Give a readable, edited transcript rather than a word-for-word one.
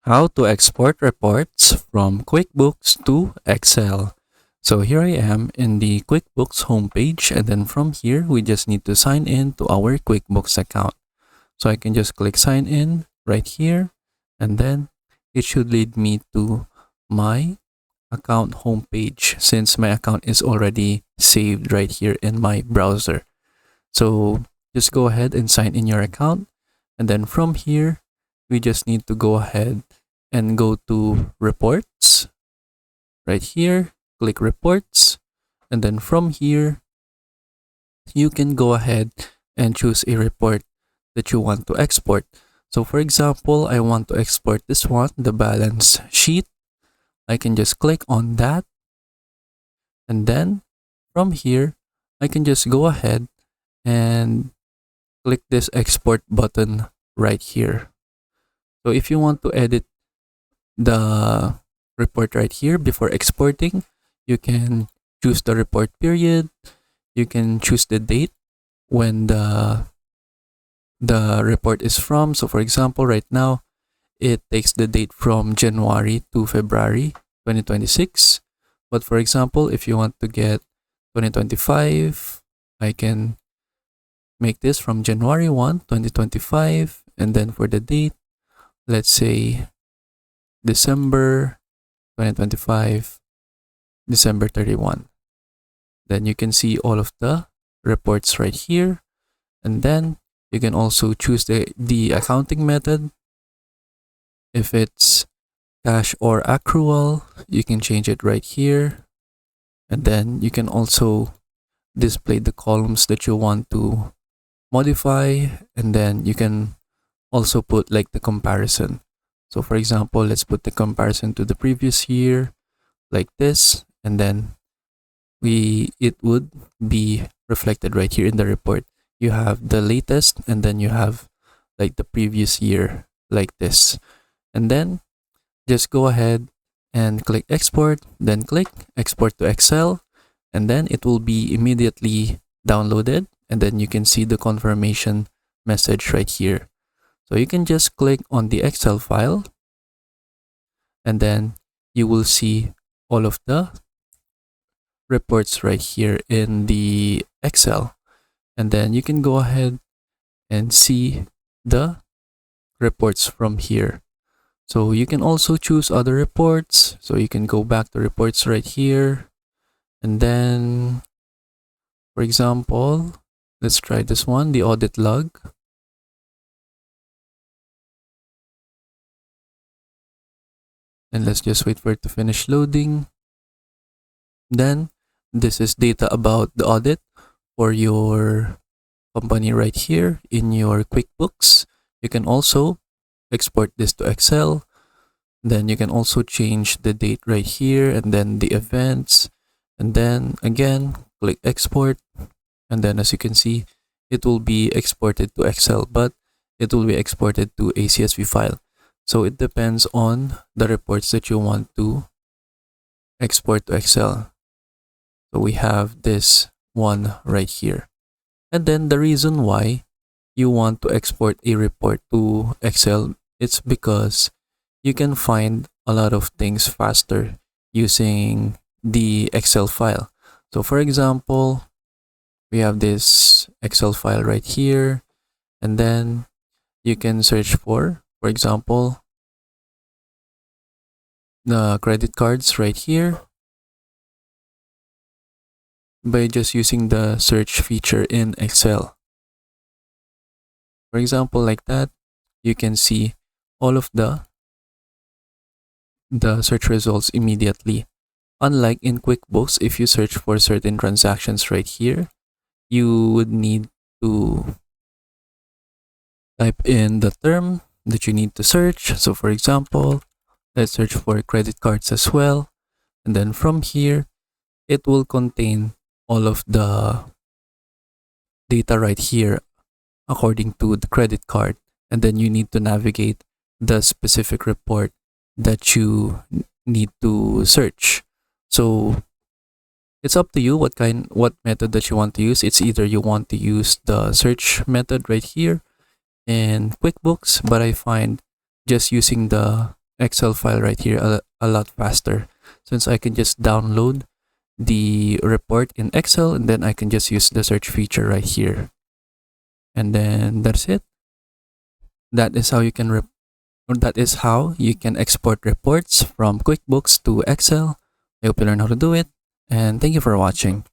How to export reports from QuickBooks to Excel. So here I am in the QuickBooks homepage, and then from here we just need to sign in to our QuickBooks account. So I can just click sign in right here, and then it should lead me to my account homepage since my account is already saved right here in my browser. So just go ahead and sign in your account, and then from here we just need to go ahead and go to reports right here, click reports, and then from here you can go ahead and choose a report that you want to export. So for example, I want to export this one, the balance sheet. I can just click on that, and then from here I can just go ahead and click this export button right here. So if you want to edit the report right here before exporting, you can choose the report period, you can choose the date when the report is from. So for example, right now it takes the date from January to February 2026. But for example, if you want to get 2025, I can make this from January 1, 2025, and then for the date, let's say December 2025, December 31. Then you can see all of the reports right here, and then you can also choose the accounting method. If it's cash or accrual, you can change it right here, and then you can also display the columns that you want to modify, and then you can also put like the comparison. So for example, let's put the comparison to the previous year like this, and then it would be reflected right here in the report. You have the latest, and then you have like the previous year like this. And then just go ahead and click export, then click export to Excel, and then it will be immediately downloaded, and then you can see the confirmation message right here. So you can just click on the Excel file, and then you will see all of the reports right here in the Excel. And then you can go ahead and see the reports from here. So you can also choose other reports. So you can go back to reports right here. And then, for example, let's try this one, the audit log. And let's just wait for it to finish loading. Then this is data about the audit for your company right here in your QuickBooks. You can also export this to Excel. Then you can also change the date right here, and then the events, and then again click export, and then as you can see it will be exported to Excel, but it will be exported to a CSV file. So it depends on the reports that you want to export to Excel. So we have this one right here. And then the reason why you want to export a report to Excel, it's because you can find a lot of things faster using the Excel file. So for example, we have this Excel file right here, and then you can search for example, the credit cards right here by just using the search feature in Excel. For example, like that, you can see all of the search results immediately. Unlike in QuickBooks, if you search for certain transactions right here, you would need to type in the term that you need to search. So for example, let's search for credit cards as well. And then from here, it will contain all of the data right here according to the credit card. And then you need to navigate the specific report that you need to search. So it's up to you what method that you want to use. It's either you want to use the search method right here in QuickBooks, but I find just using the Excel file right here a lot faster, since I can just download the report in Excel and then I can just use the search feature right here. And then that's it. That is how you can export reports from QuickBooks to Excel. I hope you learn how to do it, and thank you for watching.